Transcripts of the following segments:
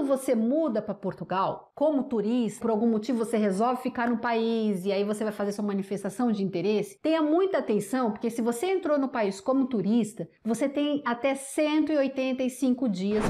você muda para Portugal, como turista, por algum motivo você resolve ficar no país e aí você vai fazer sua manifestação de interesse, tenha muita atenção, porque se você entrou no país como turista, você tem até 185 dias.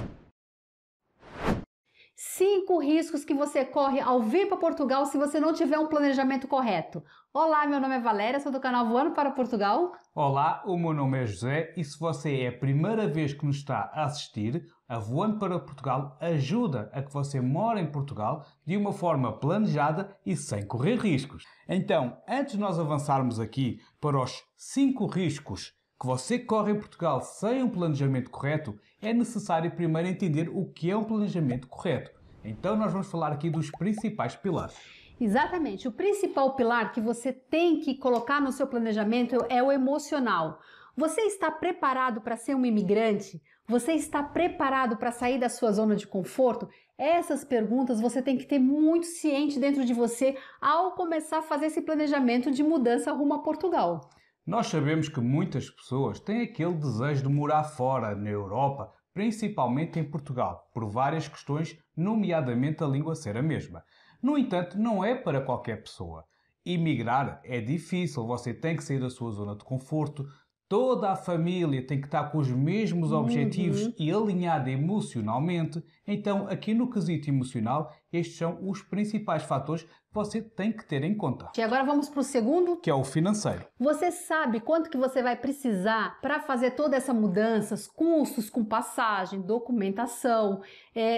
5 riscos que você corre ao vir para Portugal se você não tiver um planejamento correto. Olá, meu nome é Valéria, sou do canal Voando para Portugal. Olá, o meu nome é José e se você é a primeira vez que nos está a assistir, a Voando para Portugal ajuda a que você more em Portugal de uma forma planejada e sem correr riscos. Então, antes de nós avançarmos aqui para os 5 riscos que você corre em Portugal sem um planejamento correto, é necessário primeiro entender o que é um planejamento correto. Então nós vamos falar aqui dos principais pilares. Exatamente, o principal pilar que você tem que colocar no seu planejamento é o emocional. Você está preparado para ser um imigrante? Você está preparado para sair da sua zona de conforto? Essas perguntas você tem que ter muito ciente dentro de você ao começar a fazer esse planejamento de mudança rumo a Portugal. Nós sabemos que muitas pessoas têm aquele desejo de morar fora, na Europa, principalmente em Portugal, por várias questões, nomeadamente a língua ser a mesma. No entanto, não é para qualquer pessoa. Emigrar é difícil, você tem que sair da sua zona de conforto, toda a família tem que estar com os mesmos objetivos e alinhada emocionalmente. Então, aqui no quesito emocional, estes são os principais fatores que você tem que ter em conta. E agora vamos para o segundo, que é o financeiro. Você sabe quanto que você vai precisar para fazer toda essa mudança, custos com passagem, documentação,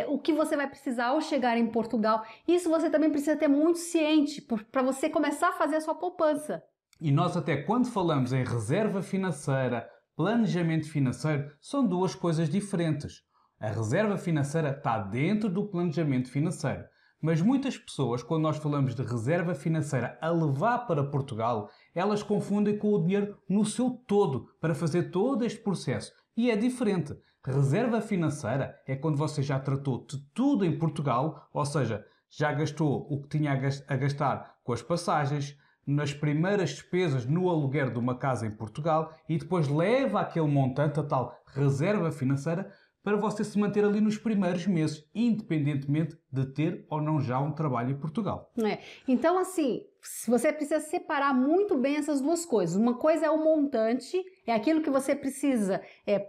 o que você vai precisar ao chegar em Portugal. Isso você também precisa ter muito ciente para você começar a fazer a sua poupança. E nós até quando falamos em reserva financeira, planejamento financeiro, são duas coisas diferentes. A reserva financeira está dentro do planejamento financeiro. Mas muitas pessoas, quando nós falamos de reserva financeira a levar para Portugal, elas confundem com o dinheiro no seu todo, para fazer todo este processo. E é diferente. Reserva financeira é quando você já tratou de tudo em Portugal, ou seja, já gastou o que tinha a gastar com as passagens, nas primeiras despesas no aluguer de uma casa em Portugal e depois leva aquele montante, a tal reserva financeira, para você se manter ali nos primeiros meses, independentemente de ter ou não já um trabalho em Portugal. Então, assim, você precisa separar muito bem essas duas coisas. Uma coisa é o montante, é aquilo que você precisa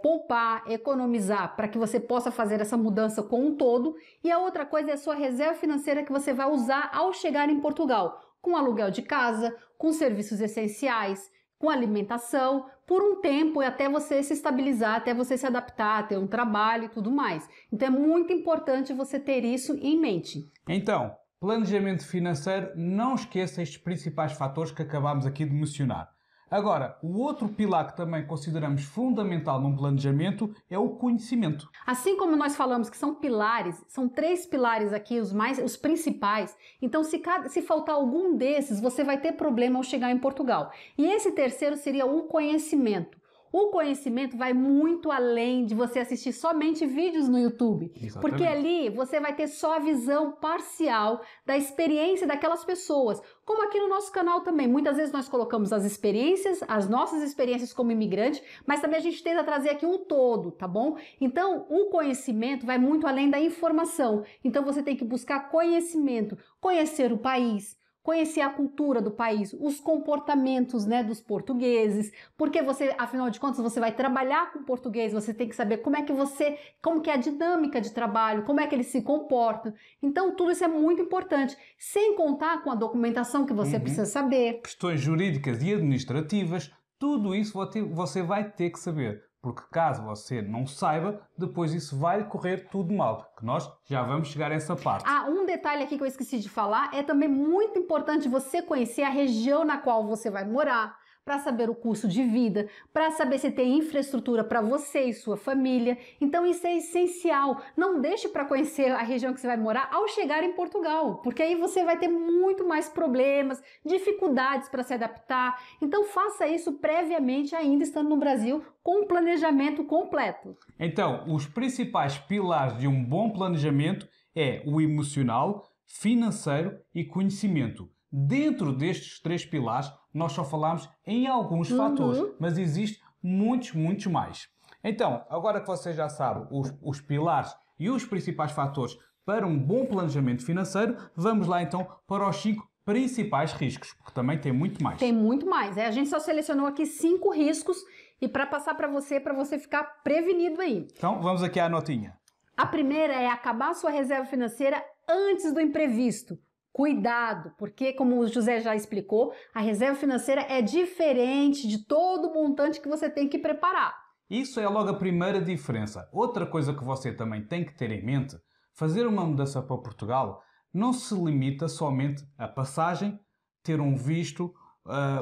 poupar, economizar para que você possa fazer essa mudança com um todo. E a outra coisa é a sua reserva financeira que você vai usar ao chegar em Portugal, com aluguel de casa, com serviços essenciais, com alimentação, por um tempo e até você se estabilizar, até você se adaptar, ter um trabalho e tudo mais. Então é muito importante você ter isso em mente. Então, planejamento financeiro, não esqueça estes principais fatores que acabámos aqui de mencionar. Agora, o outro pilar que também consideramos fundamental num planejamento é o conhecimento. Assim como nós falamos que são pilares, são 3 pilares aqui, os principais. Então, se faltar algum desses, você vai ter problema ao chegar em Portugal. E esse terceiro seria o conhecimento. O conhecimento vai muito além de você assistir somente vídeos no YouTube. Exatamente. Porque ali você vai ter só a visão parcial da experiência daquelas pessoas. Como aqui no nosso canal também. Muitas vezes nós colocamos as experiências, as nossas experiências como imigrante, mas também a gente tenta trazer aqui um todo, tá bom? Então, o conhecimento vai muito além da informação. Então, você tem que buscar conhecimento, conhecer o país, conhecer a cultura do país, os comportamentos, dos portugueses, porque você, afinal de contas, você vai trabalhar com português, você tem que saber como que é a dinâmica de trabalho, como é que eles se comportam. Então, tudo isso é muito importante, sem contar com a documentação que você precisa saber. Questões jurídicas e administrativas, tudo isso você vai ter que saber. Porque caso você não saiba, depois isso vai correr tudo mal. Que nós já vamos chegar a essa parte. Um detalhe aqui que eu esqueci de falar, é também muito importante você conhecer a região na qual você vai morar, para saber o custo de vida, para saber se tem infraestrutura para você e sua família. Então isso é essencial. Não deixe para conhecer a região que você vai morar ao chegar em Portugal, porque aí você vai ter muito mais problemas, dificuldades para se adaptar. Então faça isso previamente, ainda estando no Brasil, com um planejamento completo. Então, os principais pilares de um bom planejamento é o emocional, financeiro e conhecimento. Dentro destes 3 pilares, nós só falamos em alguns fatores, mas existem muitos mais. Então, agora que você já sabe os pilares e os principais fatores para um bom planejamento financeiro, vamos lá então para os 5 principais riscos, porque também tem muito mais. Tem muito mais. A gente só selecionou aqui 5 riscos e para passar para você ficar prevenido aí. Então, vamos aqui à notinha. A primeira é acabar sua reserva financeira antes do imprevisto. Cuidado, porque como o José já explicou, a reserva financeira é diferente de todo o montante que você tem que preparar. Isso é logo a primeira diferença. Outra coisa que você também tem que ter em mente, fazer uma mudança para Portugal não se limita somente a passagem, ter um visto,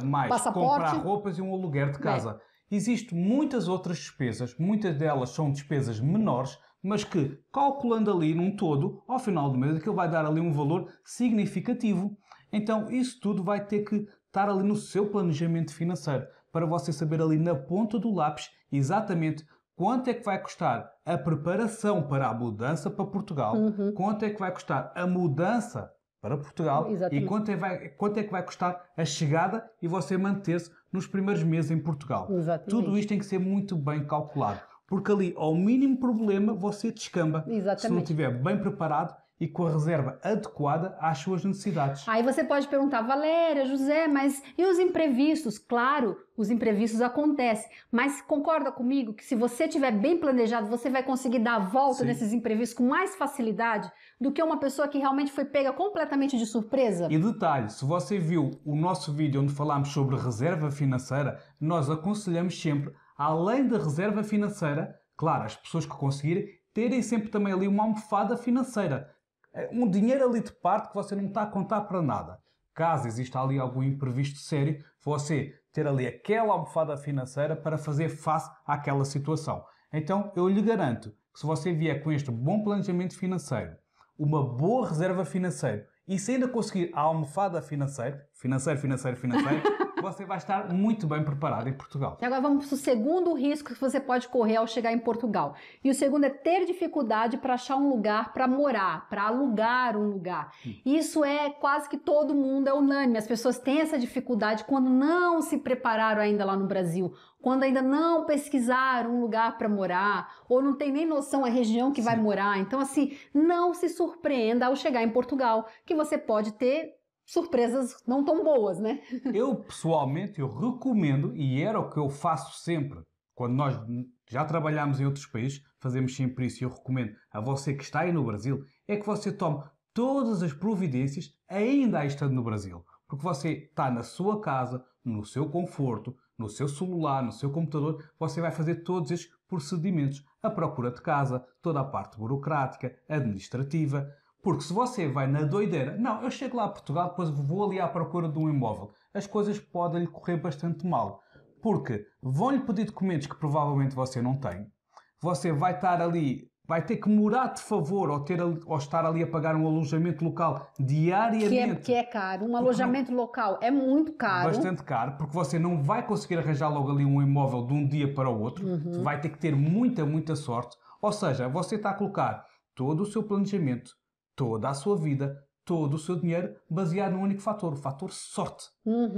mais Passaporte. Comprar roupas e um aluguer de casa. Existem muitas outras despesas, muitas delas são despesas menores, mas que, calculando ali num todo, ao final do mês, aquilo vai dar ali um valor significativo. Então, isso tudo vai ter que estar ali no seu planejamento financeiro, para você saber ali na ponta do lápis exatamente quanto é que vai custar a preparação para a mudança para Portugal, quanto é que vai custar a mudança para Portugal e quanto é que vai custar a chegada e você manter-se nos primeiros meses em Portugal. Exatamente. Tudo isto tem que ser muito bem calculado, porque ali, ao mínimo problema, você descamba. Exatamente. Se não estiver bem preparado e com a reserva adequada às suas necessidades. Aí você pode perguntar, Valéria, José, mas e os imprevistos? Claro, os imprevistos acontecem, mas concorda comigo que se você estiver bem planejado, você vai conseguir dar a volta nesses imprevistos com mais facilidade do que uma pessoa que realmente foi pega completamente de surpresa? E detalhe, se você viu o nosso vídeo onde falámos sobre reserva financeira, nós aconselhamos sempre, além da reserva financeira, claro, as pessoas que conseguirem, terem sempre também ali uma almofada financeira. Um dinheiro ali de parte que você não está a contar para nada. Caso exista ali algum imprevisto sério, você ter ali aquela almofada financeira para fazer face àquela situação. Então, eu lhe garanto que se você vier com este bom planejamento financeiro, uma boa reserva financeira e se ainda conseguir a almofada financeira, você vai estar muito bem preparado em Portugal. E agora vamos para o segundo risco que você pode correr ao chegar em Portugal. E o segundo é ter dificuldade para achar um lugar para morar, para alugar um lugar. Isso é quase que todo mundo é unânime. As pessoas têm essa dificuldade quando não se prepararam ainda lá no Brasil, quando ainda não pesquisaram um lugar para morar, ou não tem nem noção a região que vai morar. Então, assim, não se surpreenda ao chegar em Portugal, que você pode ter surpresas não tão boas, né? Eu, pessoalmente, eu recomendo, e era o que eu faço sempre, quando nós já trabalhamos em outros países, fazemos sempre isso, e eu recomendo a você que está aí no Brasil, é que você tome todas as providências ainda estando no Brasil. Porque você está na sua casa, no seu conforto, no seu celular, no seu computador, você vai fazer todos estes procedimentos. A procura de casa, toda a parte burocrática, administrativa. Porque se você vai na doideira, não, eu chego lá a Portugal, depois vou ali à procura de um imóvel, as coisas podem lhe correr bastante mal. Porque vão-lhe pedir documentos que provavelmente você não tem, você vai estar ali, vai ter que morar de favor ou estar ali a pagar um alojamento local diariamente. Que é caro. Um alojamento local é muito caro. Bastante caro, porque você não vai conseguir arranjar logo ali um imóvel de um dia para o outro. Vai ter que ter muita sorte. Ou seja, você está a colocar todo o seu planejamento, toda a sua vida, todo o seu dinheiro baseado num único fator, o fator sorte.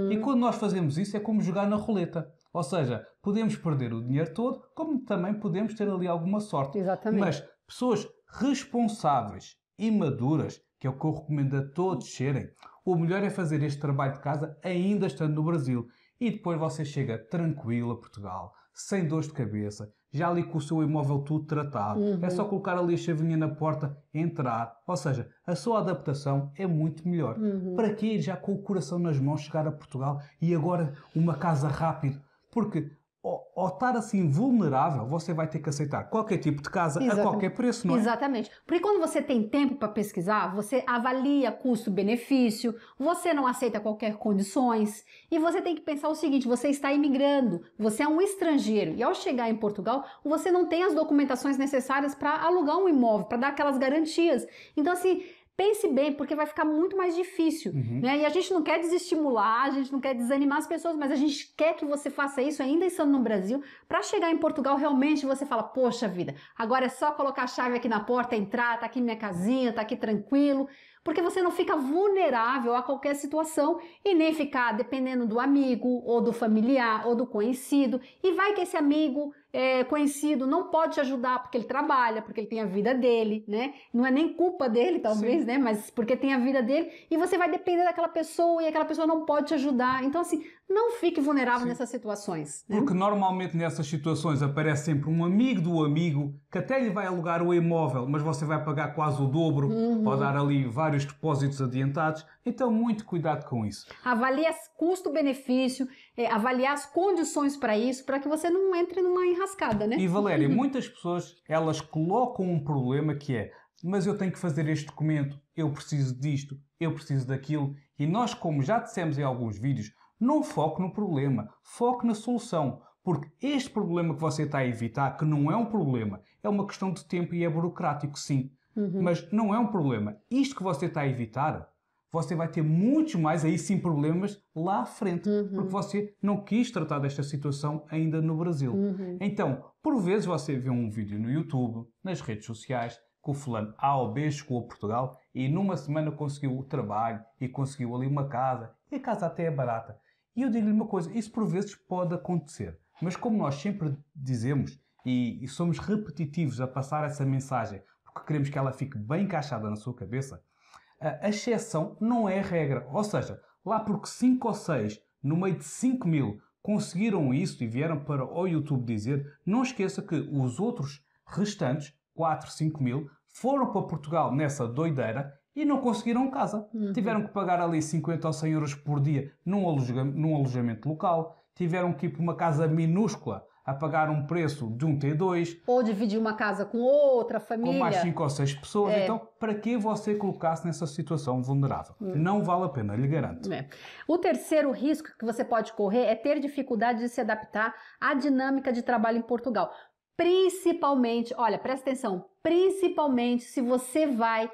E quando nós fazemos isso é como jogar na roleta. Ou seja, podemos perder o dinheiro todo, como também podemos ter ali alguma sorte. Exatamente. Mas pessoas responsáveis e maduras, que é o que eu recomendo a todos serem, o melhor é fazer este trabalho de casa ainda estando no Brasil. E depois você chega tranquilo a Portugal, sem dores de cabeça, já ali com o seu imóvel tudo tratado. É só colocar ali a chavinha na porta, entrar. Ou seja, a sua adaptação é muito melhor. Para que ir já com o coração nas mãos chegar a Portugal e agora uma casa rápido? Porque ao estar assim vulnerável, você vai ter que aceitar qualquer tipo de casa a qualquer preço, não é? Exatamente. Porque quando você tem tempo para pesquisar, você avalia custo-benefício, você não aceita qualquer condições e você tem que pensar o seguinte, você está imigrando, você é um estrangeiro e ao chegar em Portugal, você não tem as documentações necessárias para alugar um imóvel, para dar aquelas garantias. Então, assim, pense bem, porque vai ficar muito mais difícil, né? E a gente não quer desestimular, a gente não quer desanimar as pessoas, mas a gente quer que você faça isso ainda estando no Brasil, para chegar em Portugal realmente você fala, poxa vida, agora é só colocar a chave aqui na porta, entrar, tá aqui minha casinha, tá aqui tranquilo, porque você não fica vulnerável a qualquer situação e nem ficar dependendo do amigo ou do familiar ou do conhecido. E vai que esse amigo conhecido não pode te ajudar porque ele trabalha, porque ele tem a vida dele, né? Não é nem culpa dele, talvez, né? Mas porque tem a vida dele e você vai depender daquela pessoa e aquela pessoa não pode te ajudar. Então, assim, não fique vulnerável nessas situações. Né? Porque normalmente nessas situações aparece sempre um amigo do amigo que até lhe vai alugar o imóvel, mas você vai pagar quase o dobro, pode dar ali vários depósitos adiantados. Então, muito cuidado com isso. Avalie custo-benefício, avaliar as condições para isso, para que você não entre numa enrascada, né? E Valéria, muitas pessoas, elas colocam um problema que é, mas eu tenho que fazer este documento, eu preciso disto, eu preciso daquilo. E nós, como já dissemos em alguns vídeos, não foque no problema, foque na solução. Porque este problema que você está a evitar, que não é um problema, é uma questão de tempo e é burocrático, sim. Mas não é um problema. Isto que você está a evitar, você vai ter muitos mais, aí sim, problemas lá à frente. Porque você não quis tratar desta situação ainda no Brasil. Então, por vezes você vê um vídeo no YouTube, nas redes sociais, que o fulano A ou B chegou a Portugal e numa semana conseguiu o trabalho e conseguiu ali uma casa. E a casa até é barata. E eu digo-lhe uma coisa, isso por vezes pode acontecer. Mas como nós sempre dizemos e somos repetitivos a passar essa mensagem, porque queremos que ela fique bem encaixada na sua cabeça, a exceção não é a regra. Ou seja, lá porque 5 ou 6 no meio de 5 mil conseguiram isso e vieram para o YouTube dizer, não esqueça que os outros restantes, 4, 5 mil, foram para Portugal nessa doideira e não conseguiram casa. Tiveram que pagar ali 50 ou 100 euros por dia num alojamento local. Tiveram que ir para uma casa minúscula a pagar um preço de um T2. Ou dividir uma casa com outra família. Com mais 5 ou 6 pessoas. Então, para que você colocar-se nessa situação vulnerável? Não vale a pena, lhe garanto. O terceiro risco que você pode correr é ter dificuldade de se adaptar à dinâmica de trabalho em Portugal. Principalmente, olha, presta atenção, principalmente se você vai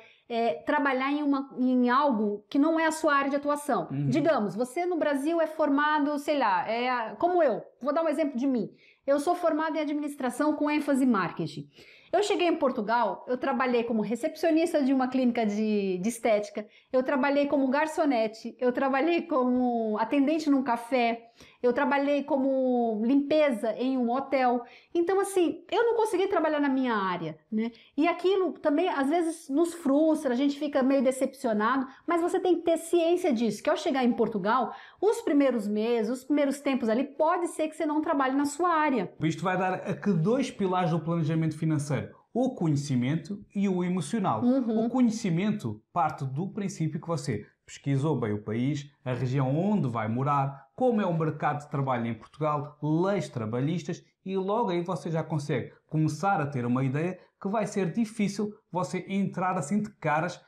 trabalhar em algo que não é a sua área de atuação. Digamos, você no Brasil é formado, sei lá, como eu. Vou dar um exemplo de mim. Eu sou formada em administração com ênfase em marketing. Eu cheguei em Portugal, eu trabalhei como recepcionista de uma clínica de estética, eu trabalhei como garçonete, eu trabalhei como atendente num café, eu trabalhei como limpeza em um hotel. Então, assim, eu não consegui trabalhar na minha área, né? E aquilo também, às vezes, nos frustra, a gente fica meio decepcionado, mas você tem que ter ciência disso, que ao chegar em Portugal, os primeiros meses, os primeiros tempos ali, pode ser que você não trabalhe na sua área. Isto vai dar aqui 2 pilares do planejamento financeiro. O conhecimento e o emocional. O conhecimento parte do princípio que você pesquisou bem o país, a região onde vai morar, como é o mercado de trabalho em Portugal, leis trabalhistas e logo aí você já consegue começar a ter uma ideia que vai ser difícil você entrar assim de caras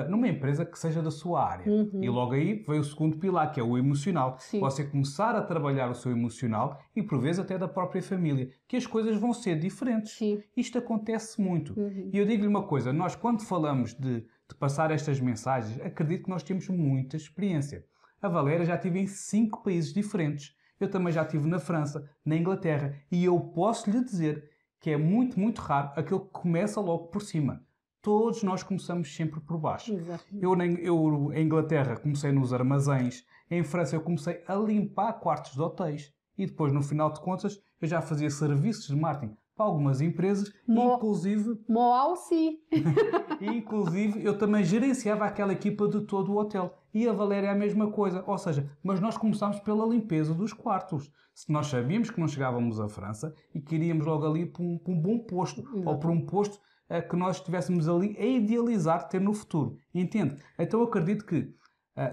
numa empresa que seja da sua área. E logo aí vem o segundo pilar, que é o emocional. Sim. Você começar a trabalhar o seu emocional e por vezes até da própria família, que as coisas vão ser diferentes. Sim. Isto acontece muito. E eu digo-lhe uma coisa, nós quando falamos de passar estas mensagens, acredito que nós temos muita experiência. A Valéria já esteve em 5 países diferentes. Eu também já estive na França, na Inglaterra, e eu posso lhe dizer que é muito, muito raro aquele que começa logo por cima. Todos nós começamos sempre por baixo. Eu em Inglaterra comecei nos armazéns, em França eu comecei a limpar quartos de hotéis e depois, no final de contas, eu já fazia serviços de marketing para algumas empresas, inclusive eu também gerenciava aquela equipa de todo o hotel. E a Valéria é a mesma coisa, ou seja, mas nós começámos pela limpeza dos quartos. Se nós sabíamos que não chegávamos à França e queríamos logo ali para um bom posto, ou para um posto que nós estivéssemos ali a idealizar ter no futuro. Entende? Então eu acredito que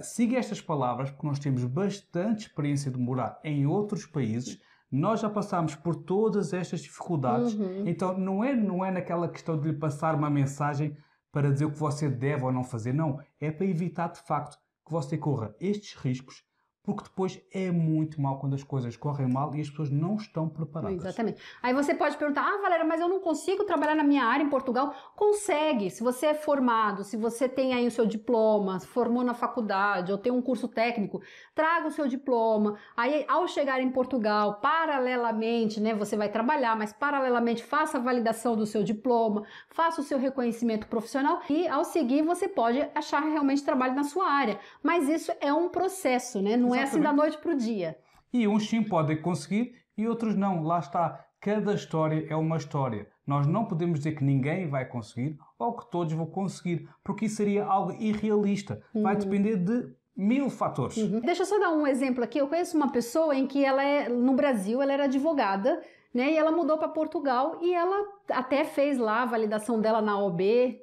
siga estas palavras, porque nós temos bastante experiência de morar em outros países. Nós já passámos por todas estas dificuldades. Então não é naquela questão de lhe passar uma mensagem para dizer o que você deve ou não fazer. Não. É para evitar de facto que você corra estes riscos, porque depois é muito mal quando as coisas correm mal e as pessoas não estão preparadas. Exatamente. Aí você pode perguntar, Valéria, mas eu não consigo trabalhar na minha área em Portugal. Consegue, se você é formado, se você tem aí o seu diploma, se formou na faculdade ou tem um curso técnico, traga o seu diploma. Aí, ao chegar em Portugal, paralelamente, né, você vai trabalhar, mas paralelamente faça a validação do seu diploma, faça o seu reconhecimento profissional e, ao seguir, você pode achar realmente trabalho na sua área. Mas isso é um processo, né? Não é assim da noite para o dia. E uns sim podem conseguir e outros não. Lá está. Cada história é uma história. Nós não podemos dizer que ninguém vai conseguir ou que todos vão conseguir, porque isso seria algo irrealista. Vai depender de 1000 fatores. Deixa eu só dar um exemplo aqui. Eu conheço uma pessoa em que no Brasil, ela era advogada, né? E ela mudou para Portugal e ela até fez lá a validação dela na OAB,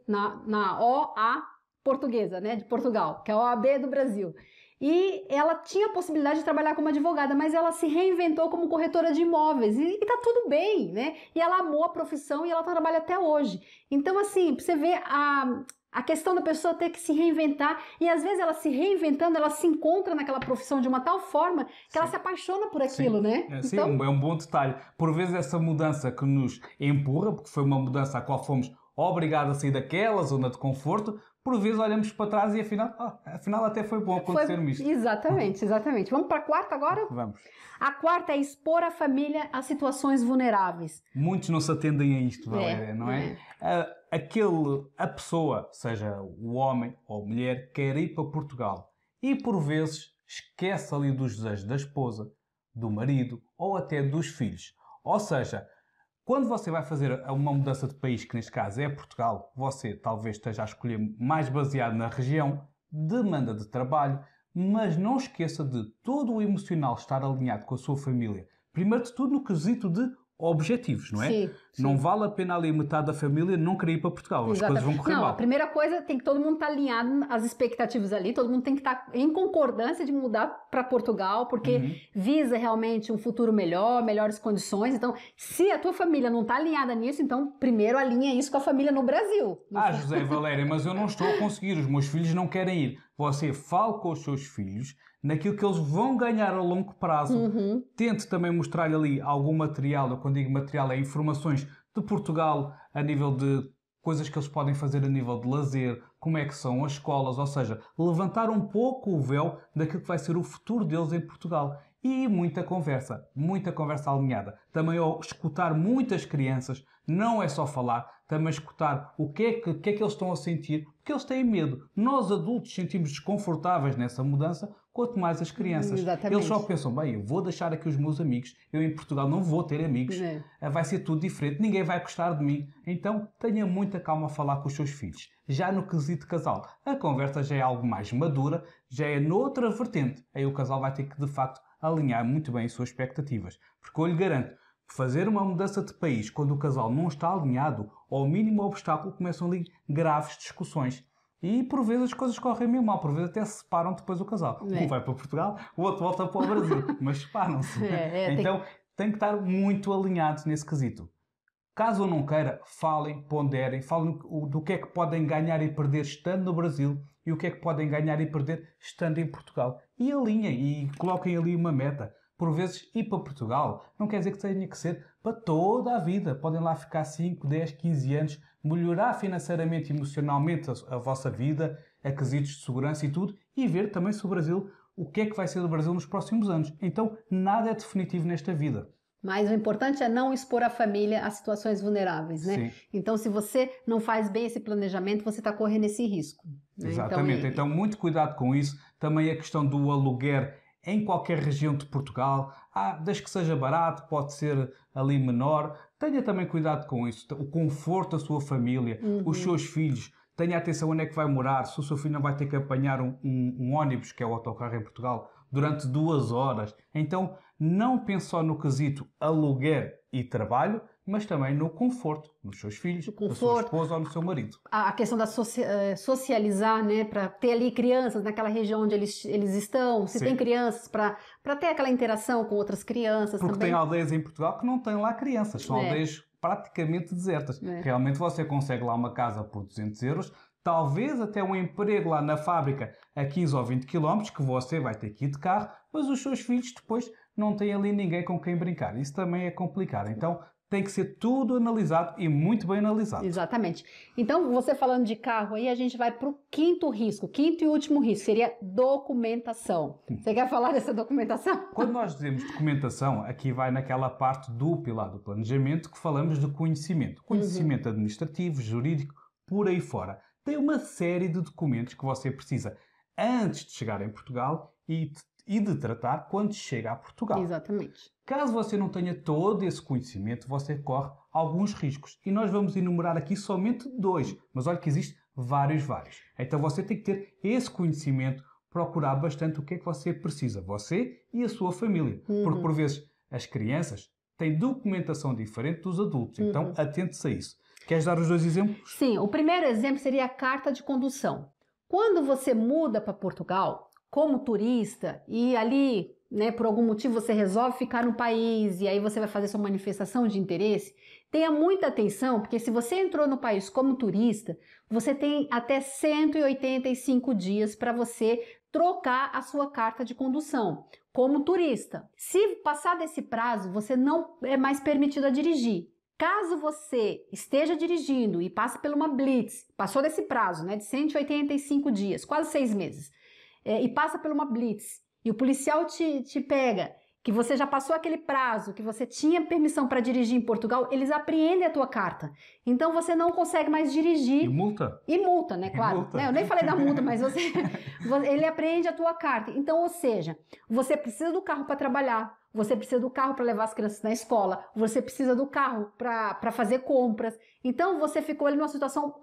na OA portuguesa, né? De Portugal, que é a OAB do Brasil. E ela tinha a possibilidade de trabalhar como advogada, mas ela se reinventou como corretora de imóveis e tá tudo bem, né? E ela amou a profissão e ela trabalha até hoje. Então, assim, pra você ver a questão da pessoa ter que se reinventar e às vezes ela se reinventando, ela se encontra naquela profissão de uma tal forma que ela se apaixona por aquilo, né? Sim, então... é um bom detalhe. Por vezes essa mudança que nos empurra, porque foi uma mudança à qual fomos obrigados a sair daquela zona de conforto, por vezes olhamos para trás e afinal até foi bom acontecer-me isto. Exatamente, exatamente. Vamos para a quarta agora? Vamos. A quarta é expor a família a situações vulneráveis. Muitos não se atendem a isto, Valéria, não é? A pessoa, seja o homem ou a mulher, quer ir para Portugal e por vezes esquece ali dos desejos da esposa, do marido ou até dos filhos. Ou seja, quando você vai fazer uma mudança de país, que neste caso é Portugal, você talvez esteja a escolher mais baseado na região, demanda de trabalho, mas não esqueça de todo o emocional estar alinhado com a sua família. Primeiro de tudo no quesito de objetivos, não é? Sim. Não vale a pena ali metade da família não querer ir para Portugal. As coisas vão correr mal. A primeira coisa tem que todo mundo estar alinhado às expectativas ali, todo mundo tem que estar em concordância de mudar para Portugal, porque visa realmente um futuro melhor, melhores condições. Então, se a tua família não está alinhada nisso, então primeiro alinha isso com a família no Brasil. José e Valéria, mas eu não estou a conseguir, os meus filhos não querem ir. Você fale com os seus filhos naquilo que eles vão ganhar a longo prazo. Tente também mostrar-lhe ali algum material, eu quando digo material é informações de Portugal, a nível de coisas que eles podem fazer a nível de lazer, como é que são as escolas, ou seja, levantar um pouco o véu daquilo que vai ser o futuro deles em Portugal. E muita conversa alinhada. Também ao escutar muitas crianças, não é só falar, também escutar o que é que eles estão a sentir, porque eles têm medo. Nós adultos sentimos desconfortáveis nessa mudança, quanto mais as crianças. Exatamente. Eles só pensam, bem, eu vou deixar aqui os meus amigos, eu em Portugal não vou ter amigos, vai ser tudo diferente, ninguém vai gostar de mim. Então tenha muita calma a falar com os seus filhos. Já no quesito casal, a conversa já é algo mais madura, já é noutra vertente. Aí o casal vai ter que, de facto, alinhar muito bem as suas expectativas. Porque eu lhe garanto, fazer uma mudança de país quando o casal não está alinhado, ao mínimo obstáculo, começam ali graves discussões. E por vezes as coisas correm meio mal, por vezes até se separam depois do casal. Um vai para Portugal, o outro volta para o Brasil, mas separam-se. Então tem que estar muito alinhados nesse quesito. Caso não queira, falem, ponderem, falem do que é que podem ganhar e perder estando no Brasil e o que é que podem ganhar e perder estando em Portugal. E alinhem e coloquem ali uma meta. Por vezes, ir para Portugal não quer dizer que tenha que ser para toda a vida. Podem lá ficar 5, 10, 15 anos, melhorar financeiramente e emocionalmente a vossa vida, a quesitos de segurança e tudo, e ver também se o Brasil, o que é que vai ser do Brasil nos próximos anos. Então, nada é definitivo nesta vida. Mas o importante é não expor a família a situações vulneráveis, né? Sim. Então, se você não faz bem esse planejamento, você está correndo esse risco. Né? Exatamente. Então, muito cuidado com isso. Também a questão do aluguer em qualquer região de Portugal, desde que seja barato, pode ser ali menor. Tenha também cuidado com isso. O conforto da sua família, os seus filhos. Tenha atenção onde é que vai morar. Se o seu filho não vai ter que apanhar um ônibus, que é o autocarro em Portugal, durante 2 horas. Então, não pense só no quesito aluguer e trabalho, mas também no conforto dos seus filhos, da sua esposa ou do seu marido. A questão da socializar, né, para ter ali crianças naquela região onde eles estão, se tem crianças, para ter aquela interação com outras crianças também. Porque tem aldeias em Portugal que não têm lá crianças, são aldeias praticamente desertas. Realmente você consegue lá uma casa por 200 euros, talvez até um emprego lá na fábrica a 15 ou 20 quilómetros, que você vai ter que ir de carro, mas os seus filhos depois não têm ali ninguém com quem brincar. Isso também é complicado. Então, tem que ser tudo analisado e muito bem analisado. Exatamente. Então, você falando de carro aí, a gente vai para o quinto risco, quinto e último risco, seria documentação. Você quer falar dessa documentação? Quando nós dizemos documentação, aqui vai naquela parte do pilar do planejamento que falamos de conhecimento. Conhecimento administrativo, jurídico, por aí fora. Tem uma série de documentos que você precisa antes de chegar em Portugal e de tratar quando chega a Portugal. Exatamente. Caso você não tenha todo esse conhecimento, você corre alguns riscos. E nós vamos enumerar aqui somente 2. Mas olha que existem vários. Então você tem que ter esse conhecimento, procurar bastante o que é que você precisa. Você e a sua família. Porque por vezes as crianças têm documentação diferente dos adultos. Então atente-se a isso. Queres dar os 2 exemplos? Sim, o primeiro exemplo seria a carta de condução. Quando você muda para Portugal, como turista, e ali, né, por algum motivo você resolve ficar no país e aí você vai fazer sua manifestação de interesse, tenha muita atenção, porque se você entrou no país como turista, você tem até 185 dias para você trocar a sua carta de condução como turista. Se passar desse prazo, você não é mais permitido a dirigir. Caso você esteja dirigindo e passe por uma blitz, passou desse prazo, né, de 185 dias, quase 6 meses, e passa por uma blitz, e o policial te pega, que você já passou aquele prazo, que você tinha permissão para dirigir em Portugal, eles apreendem a tua carta. Então você não consegue mais dirigir. E multa? E multa, né? Claro. Multa. Né? Eu nem falei da multa, mas ele apreende a tua carta. Então, ou seja, você precisa do carro para trabalhar, você precisa do carro para levar as crianças na escola, você precisa do carro para fazer compras. Então, você ficou ali numa situação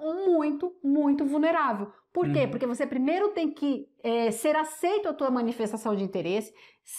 muito vulnerável. Por quê? Porque você primeiro tem que ser aceito a tua manifestação de interesse,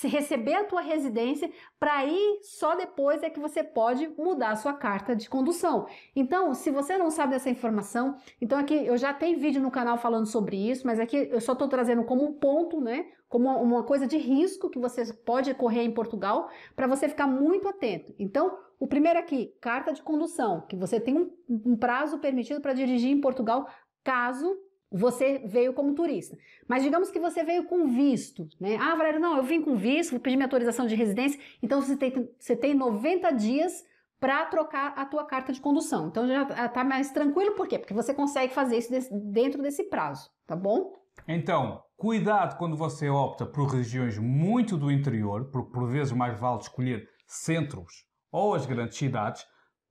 receber a tua residência, para aí só depois é que você pode mudar a sua carta de condução. Então, se você não sabe dessa informação, então aqui eu já tenho vídeo no canal falando sobre isso, mas aqui eu só estou trazendo como um ponto, né? Como uma coisa de risco que você pode correr em Portugal, para você ficar muito atento. Então, o primeiro aqui, carta de condução, que você tem um prazo permitido para dirigir em Portugal, caso você veio como turista. Mas digamos que você veio com visto, né? Ah, Valério, não, eu vim com visto, vou pedir minha autorização de residência, então você tem 90 dias para trocar a tua carta de condução. Então já está mais tranquilo, por quê? Porque você consegue fazer isso dentro desse prazo, tá bom? Então, cuidado quando você opta por regiões muito do interior, porque por vezes mais vale escolher centros ou as grandes cidades,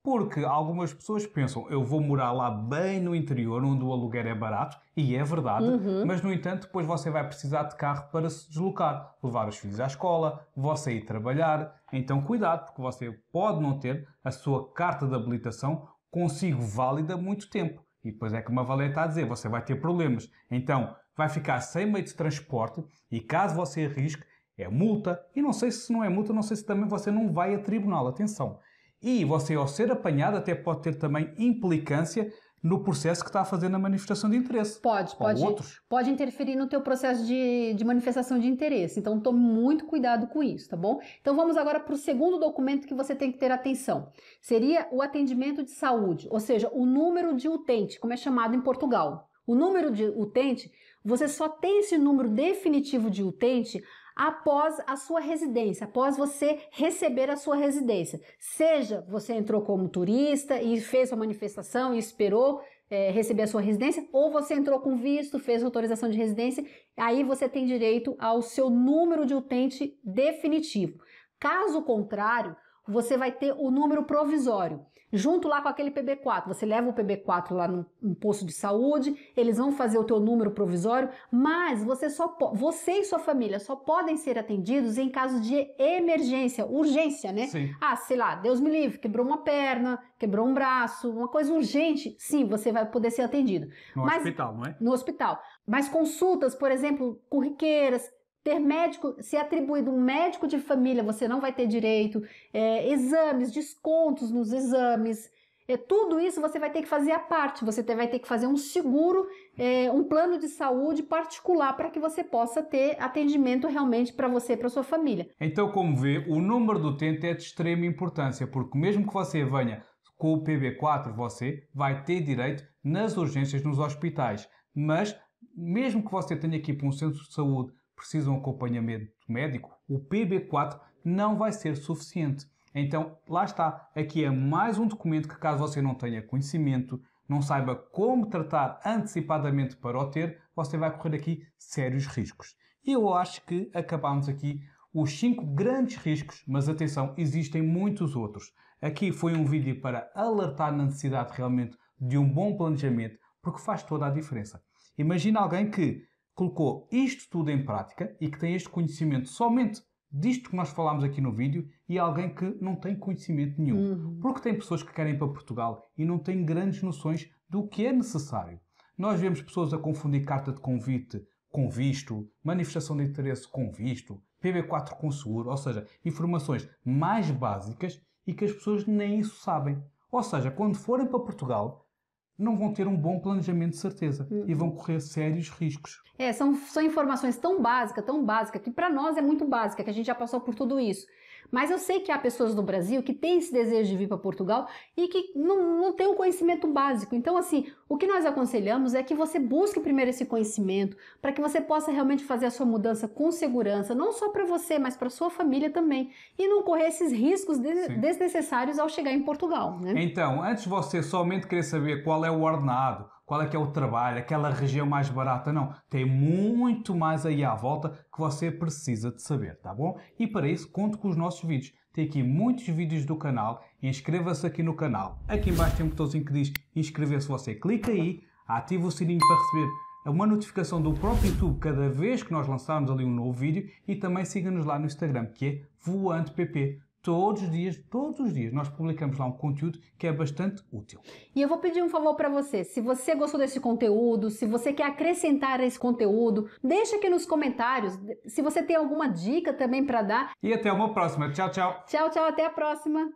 porque algumas pessoas pensam, eu vou morar lá bem no interior, onde o aluguer é barato, e é verdade, mas no entanto depois você vai precisar de carro para se deslocar, levar os filhos à escola, você ir trabalhar, então cuidado, porque você pode não ter a sua carta de habilitação consigo válida muito tempo. E depois é como a Valéria está a dizer, você vai ter problemas. Então, vai ficar sem meio de transporte e caso você arrisque, é multa. E não sei se não é multa, não sei se também você não vai a tribunal. Atenção. E você, ao ser apanhado, até pode ter também implicância no processo que está a fazer na manifestação de interesse. Pode interferir no teu processo de manifestação de interesse. Então, tome muito cuidado com isso, tá bom? Então, vamos agora para o segundo documento que você tem que ter atenção. Seria o atendimento de saúde, ou seja, o número de utente, como é chamado em Portugal. O número de utente, você só tem esse número definitivo de utente após a sua residência, após você receber a sua residência. Seja você entrou como turista e fez sua manifestação e esperou receber a sua residência, ou você entrou com visto, fez autorização de residência, aí você tem direito ao seu número de utente definitivo. Caso contrário, você vai ter o número provisório, junto lá com aquele PB4. Você leva o PB4 lá no posto de saúde, eles vão fazer o teu número provisório, mas você e sua família só podem ser atendidos em caso de emergência, urgência, né? Sim. Ah, sei lá, Deus me livre, quebrou uma perna, quebrou um braço, uma coisa urgente, sim, você vai poder ser atendido. No hospital, não é? No hospital. Mas consultas, por exemplo, corriqueiras, ter médico, se atribuído um médico de família, você não vai ter direito, exames, descontos nos exames, tudo isso você vai ter que fazer à parte, você vai ter que fazer um seguro, um plano de saúde particular para que você possa ter atendimento realmente para você e para sua família. Então, como vê, o número do utente é de extrema importância, porque mesmo que você venha Com o PB4 você vai ter direito nas urgências nos hospitais, mas mesmo que você tenha que ir para um centro de saúde, precisa de um acompanhamento médico, o PB4 não vai ser suficiente. Então, lá está, aqui é mais um documento que, caso você não tenha conhecimento, não saiba como tratar antecipadamente para o ter, você vai correr aqui sérios riscos. E eu acho que acabamos aqui os 5 grandes riscos, mas atenção, existem muitos outros. Aqui foi um vídeo para alertar na necessidade realmente de um bom planejamento, porque faz toda a diferença. Imagina alguém que colocou isto tudo em prática e que tem este conhecimento somente disto que nós falámos aqui no vídeo e alguém que não tem conhecimento nenhum. Porque tem pessoas que querem ir para Portugal e não têm grandes noções do que é necessário. Nós vemos pessoas a confundir carta de convite com visto, manifestação de interesse com visto, PB4 com seguro, ou seja, informações mais básicas e que as pessoas nem isso sabem. Ou seja, quando forem para Portugal, não vão ter um bom planejamento de certeza e vão correr sérios riscos. São informações tão básicas, que para nós é muito básica, que a gente já passou por tudo isso. Mas eu sei que há pessoas no Brasil que têm esse desejo de vir para Portugal e que não têm um conhecimento básico. Então, assim, o que nós aconselhamos é que você busque primeiro esse conhecimento para que você possa realmente fazer a sua mudança com segurança, não só para você, mas para sua família também. E não correr esses riscos desnecessários ao chegar em Portugal, né? Então, antes de você somente querer saber qual é o ordenado, qual é que é o trabalho, aquela região mais barata, não. Tem muito mais aí à volta que você precisa de saber, tá bom? E para isso, conto com os nossos vídeos. Tem aqui muitos vídeos do canal. Inscreva-se aqui no canal. Aqui embaixo tem um botãozinho que diz inscrever-se. Você clica aí, ativa o sininho para receber uma notificação do próprio YouTube cada vez que nós lançarmos ali um novo vídeo e também siga-nos lá no Instagram, que é VoantePP. Todos os dias, nós publicamos lá um conteúdo que é bastante útil. E eu vou pedir um favor para você. Se você gostou desse conteúdo, se você quer acrescentar esse conteúdo, deixa aqui nos comentários. Se você tem alguma dica também para dar. E até uma próxima. Tchau, tchau. Tchau, tchau. Até a próxima.